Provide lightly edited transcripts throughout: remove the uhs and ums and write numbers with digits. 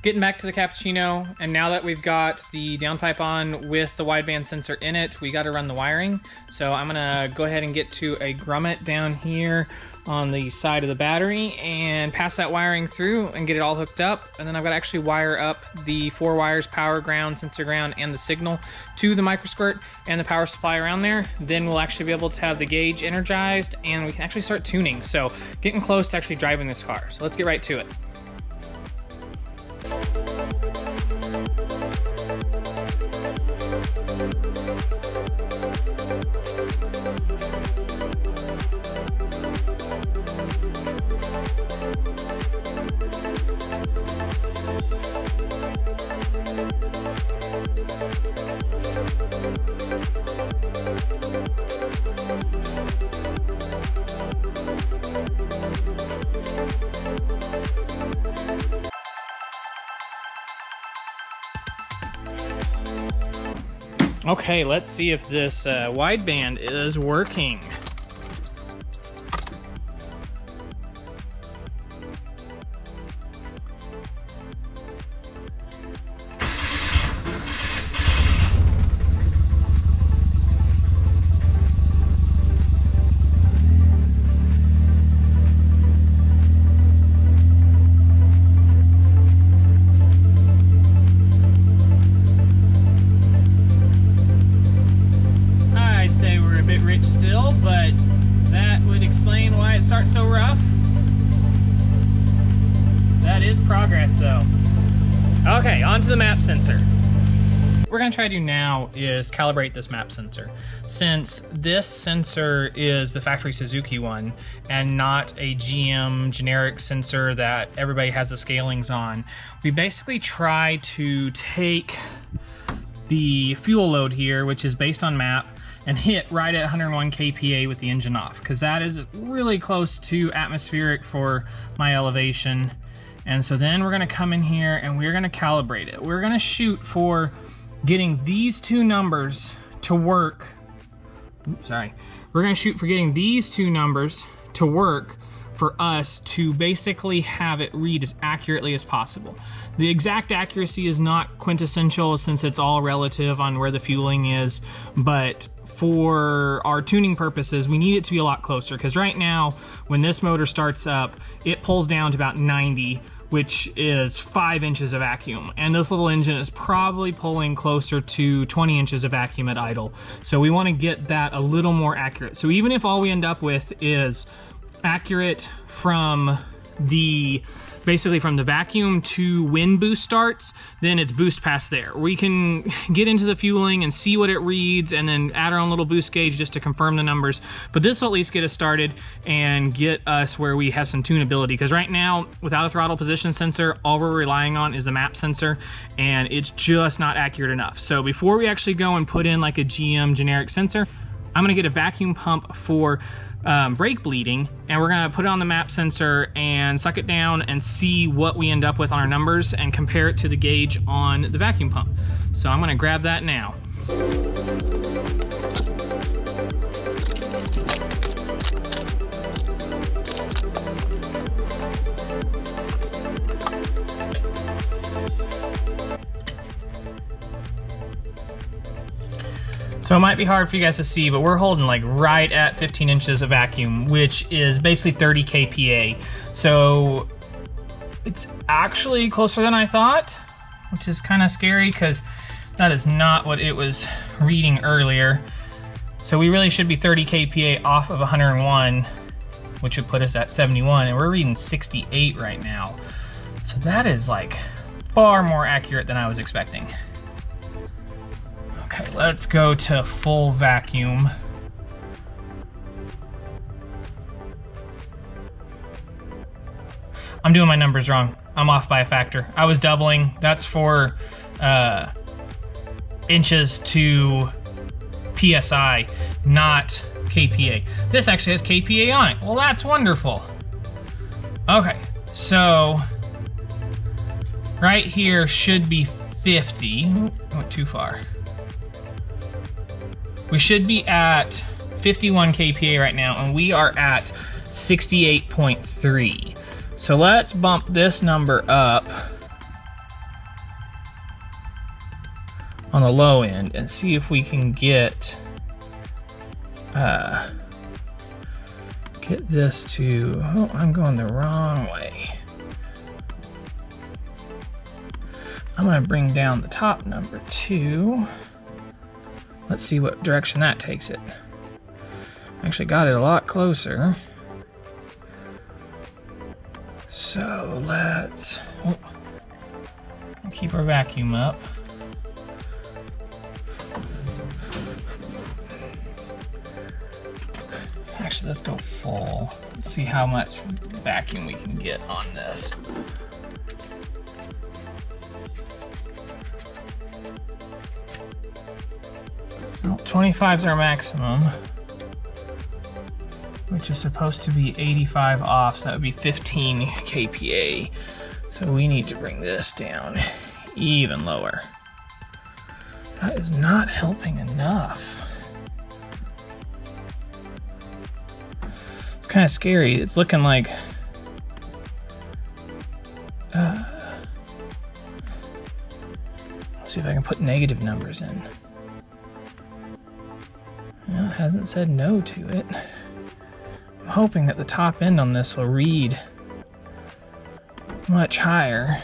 Getting back to the Cappuccino, and now that we've got the downpipe on with the wideband sensor in it, we got to run the wiring. So I'm gonna go ahead and get to a grommet down here on the side of the battery and pass that wiring through and get it all hooked up. And then I've got to actually wire up the 4 wires, power, ground, sensor ground, and the signal to the Microsquirt and the power supply around there. Then we'll actually be able to have the gauge energized and we can actually start tuning. So getting close to actually driving this car. So let's get right to it. Okay, let's see if this wideband is working. But that would explain why it starts so rough. That is progress though. Okay, on to the map sensor. What we're gonna try to do now is calibrate this map sensor. Since this sensor is the factory Suzuki one and not a GM generic sensor that everybody has the scalings on, we basically try to take the fuel load here, which is based on map, and hit right at 101 kPa with the engine off, because that is really close to atmospheric for my elevation. And so then we're gonna come in here and we're gonna calibrate it. We're gonna shoot for getting these two numbers to work. Oops, sorry. We're gonna shoot for getting these two numbers to work for us to basically have it read as accurately as possible. The exact accuracy is not quintessential since it's all relative on where the fueling is, but for our tuning purposes, we need it to be a lot closer, because right now, when this motor starts up, it pulls down to about 90, which is 5 inches of vacuum. And this little engine is probably pulling closer to 20 inches of vacuum at idle. So we want to get that a little more accurate. So even if all we end up with is accurate from the basically from the vacuum to when boost starts, then it's boost past there. We can get into the fueling and see what it reads and then add our own little boost gauge just to confirm the numbers. But this will at least get us started and get us where we have some tunability, because right now, without a throttle position sensor, all we're relying on is the map sensor, and it's just not accurate enough. So before we actually go and put in like a GM generic sensor, I'm gonna get a vacuum pump for brake bleeding, and we're gonna put it on the map sensor and suck it down and see what we end up with on our numbers and compare it to the gauge on the vacuum pump. So I'm gonna grab that now. So it might be hard for you guys to see, but we're holding like right at 15 inches of vacuum, which is basically 30 kPa. So it's actually closer than I thought, which is kind of scary because that is not what it was reading earlier. So we really should be 30 kPa off of 101, which would put us at 71, and we're reading 68 right now. So that is like far more accurate than I was expecting. Okay, let's go to full vacuum. I'm doing my numbers wrong. I'm off by a factor. I was doubling. That's for inches to PSI, not kPa. This actually has kPa on it. Well, that's wonderful. Okay, so right here should be 50. I went too far. We should be at 51 kPa right now, and we are at 68.3. So let's bump this number up on the low end and see if we can get this to, oh, I'm going the wrong way. I'm gonna bring down the top number 2. Let's see what direction that takes it. Actually got it a lot closer. So let's keep our vacuum up. Actually, let's go full. Let's see how much vacuum we can get on this. Well, 25 is our maximum, which is supposed to be 85 off, so that would be 15 kPa. So we need to bring this down even lower. That is not helping enough. It's kind of scary. It's looking like let's see if I can put negative numbers in. Well, it hasn't said no to it. I'm hoping that the top end on this will read much higher.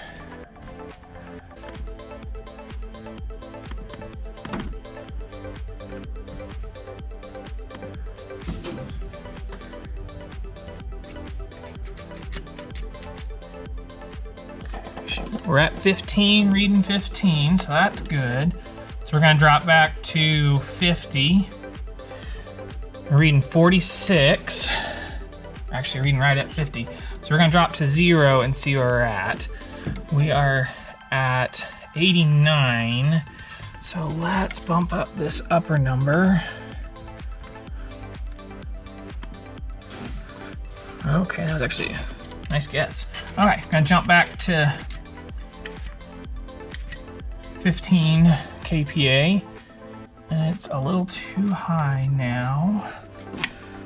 We're at 15, reading 15, so that's good. So we're gonna drop back to 50. We're reading 46. We're actually reading right at 50. So we're gonna drop to 0 and see where we're at. We are at 89. So let's bump up this upper number. Okay, that was actually a nice guess. All right, gonna jump back to 15 kPa, and it's a little too high now.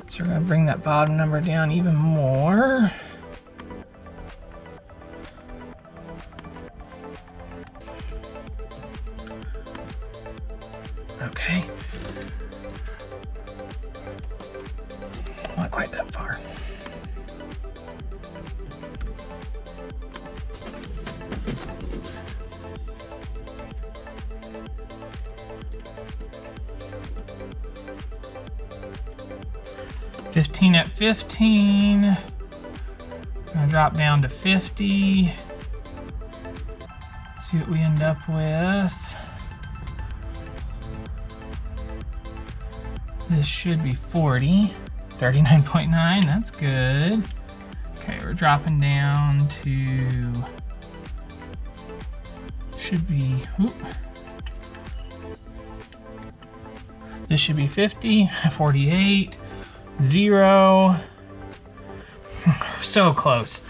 So we're gonna bring that bottom number down even more. Okay. Not quite that far. $15 at 15. I'm gonna drop down to 50. See what we end up with. This should be 40. 39.9, that's good. Okay, we're dropping down to, should be, whoop. This should be 50, 48, 0. So close.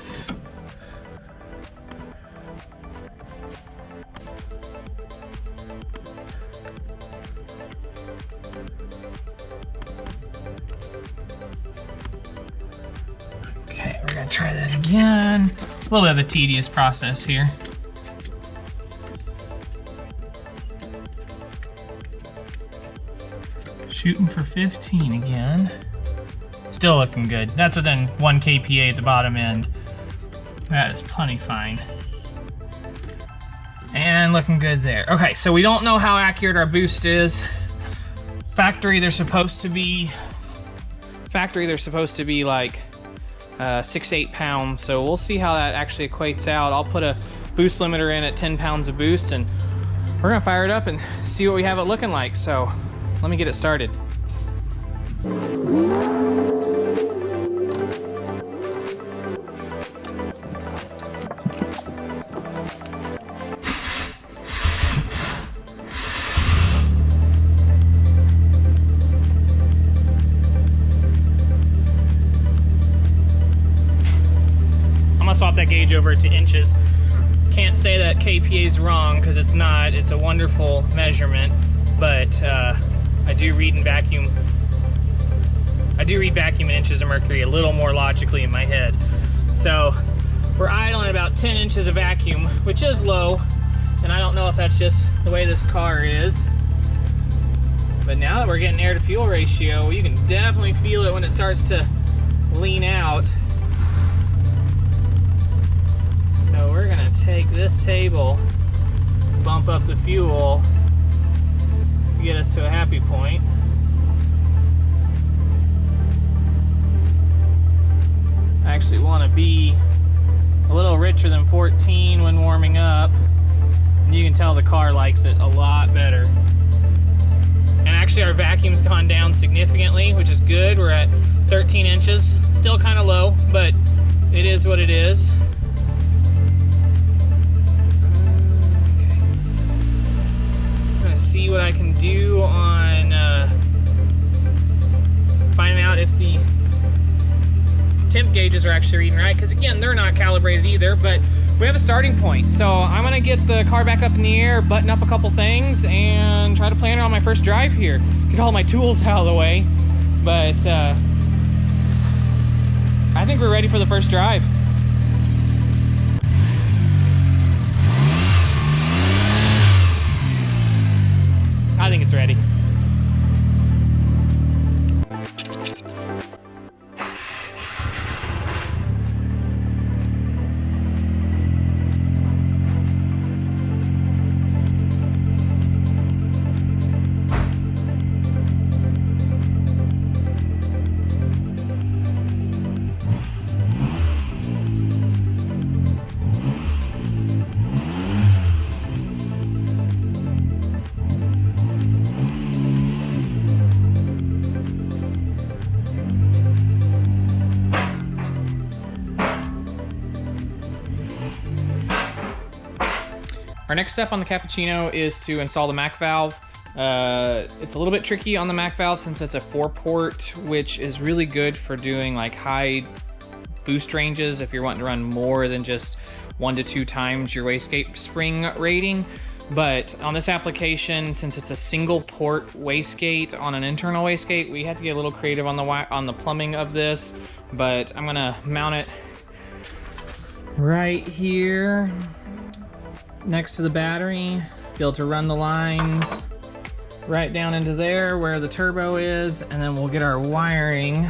Okay, we're gonna try that again. A little bit of a tedious process here. Shooting for 15 again. Still looking good. That's within 1 kPa at the bottom end. That is plenty fine. And looking good there. Okay, so we don't know how accurate our boost is. Factory, they're supposed to be like 6-8 pounds. So we'll see how that actually equates out. I'll put a boost limiter in at 10 pounds of boost, and we're gonna fire it up and see what we have it looking like. So let me get it started. Swap that gauge over to inches. Can't say that kPa is wrong because it's not. It's a wonderful measurement, but I do read vacuum in inches of mercury a little more logically in my head. So we're idling about 10 inches of vacuum, which is low, and I don't know if that's just the way this car is. But now that we're getting air to fuel ratio, you can definitely feel it when it starts to lean out. So we're gonna take this table, bump up the fuel to get us to a happy point. I actually want to be a little richer than 14 when warming up. And you can tell the car likes it a lot better. And actually our vacuum's gone down significantly, which is good. We're at 13 inches. Still kind of low, but it is what it is. Okay. I'm gonna see what I can do on finding out if the temp gauges are actually reading right, because again, they're not calibrated either, but we have a starting point. So I'm gonna get the car back up in the air, button up a couple things, and try to plan it on my first drive here. Get all my tools out of the way, but I think we're ready for the first drive. I think it's ready. Our next step on the Cappuccino is to install the Mac valve. It's a little bit tricky on the Mac valve since it's a 4-port, which is really good for doing like high boost ranges if you're wanting to run more than just 1 to 2 times your wastegate spring rating. But on this application, since it's a single port wastegate on an internal wastegate, we had to get a little creative on the plumbing of this. But I'm gonna mount it right here next to the battery, be able to run the lines right down into there where the turbo is, and then we'll get our wiring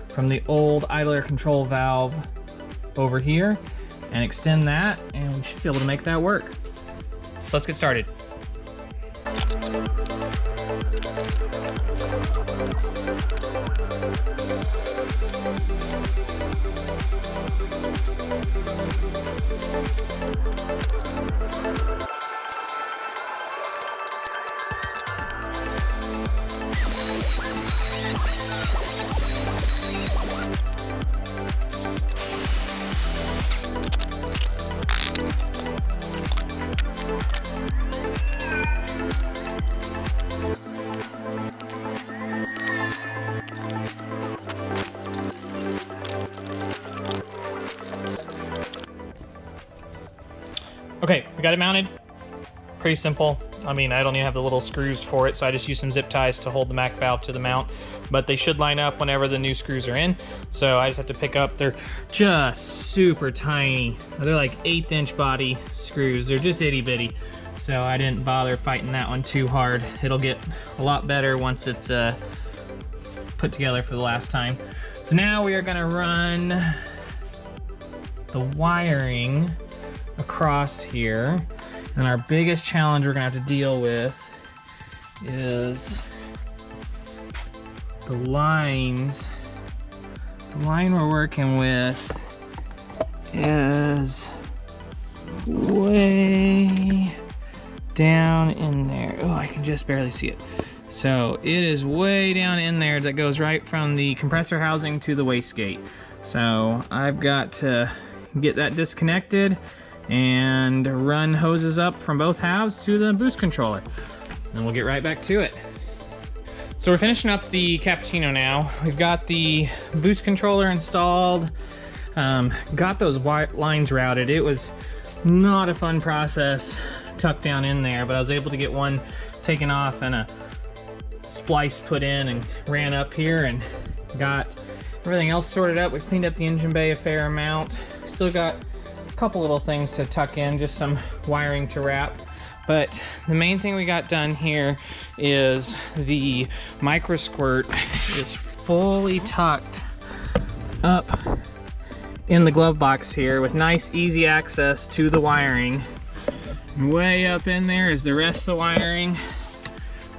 from the old idler control valve over here and extend that, and we should be able to make that work. So let's get started. Okay, we got it mounted. Pretty simple. I mean, I don't even have the little screws for it, so I just use some zip ties to hold the Mac valve to the mount, but they should line up whenever the new screws are in. So I just have to pick up, they're just super tiny. They're like 1/8 inch body screws. They're just itty bitty. So I didn't bother fighting that one too hard. It'll get a lot better once it's put together for the last time. So now we are gonna run the wiring across here, and our biggest challenge we're gonna have to deal with is the lines. The line we're working with is way down in there. Oh, I can just barely see it. So it is way down in there, that goes right from the compressor housing to the wastegate. So I've got to get that disconnected and run hoses up from both halves to the boost controller. And we'll get right back to it. So we're finishing up the Cappuccino now. We've got the boost controller installed, got those lines routed. It was not a fun process tucked down in there, but I was able to get one taken off and a splice put in and ran up here and got everything else sorted up. We cleaned up the engine bay a fair amount. Still got a couple little things to tuck in, just some wiring to wrap. But the main thing we got done here is the Microsquirt is fully tucked up in the glove box here with nice easy access to the wiring. Way up in there is the rest of the wiring,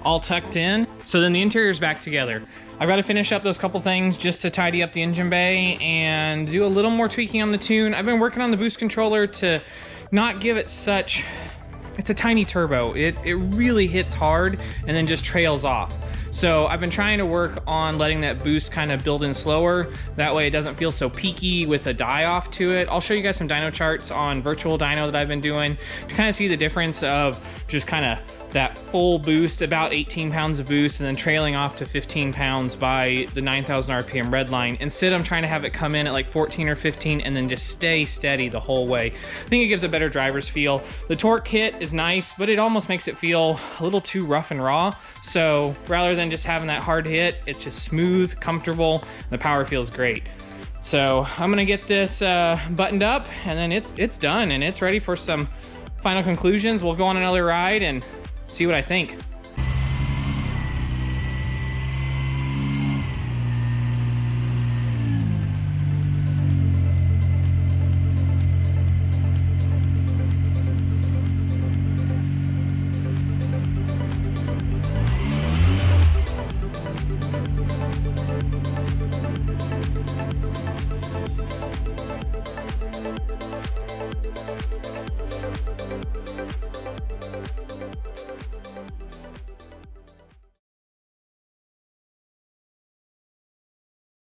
all tucked in. So then the interior is back together. I've got to finish up those couple things just to tidy up the engine bay and do a little more tweaking on the tune. I've been working on the boost controller to not give it such, it's a tiny turbo. It really hits hard and then just trails off. So I've been trying to work on letting that boost kind of build in slower. That way it doesn't feel so peaky with a die off to it. I'll show you guys some dyno charts on virtual dyno that I've been doing to kind of see the difference of just kind of that full boost, about 18 pounds of boost, and then trailing off to 15 pounds by the 9,000 RPM red line. Instead, I'm trying to have it come in at like 14 or 15 and then just stay steady the whole way. I think it gives a better driver's feel. The torque hit is nice, but it almost makes it feel a little too rough and raw. So rather than just having that hard hit, it's just smooth, comfortable, and the power feels great. So I'm gonna get this buttoned up, and then it's done and it's ready for some final conclusions. We'll go on another ride and see what I think.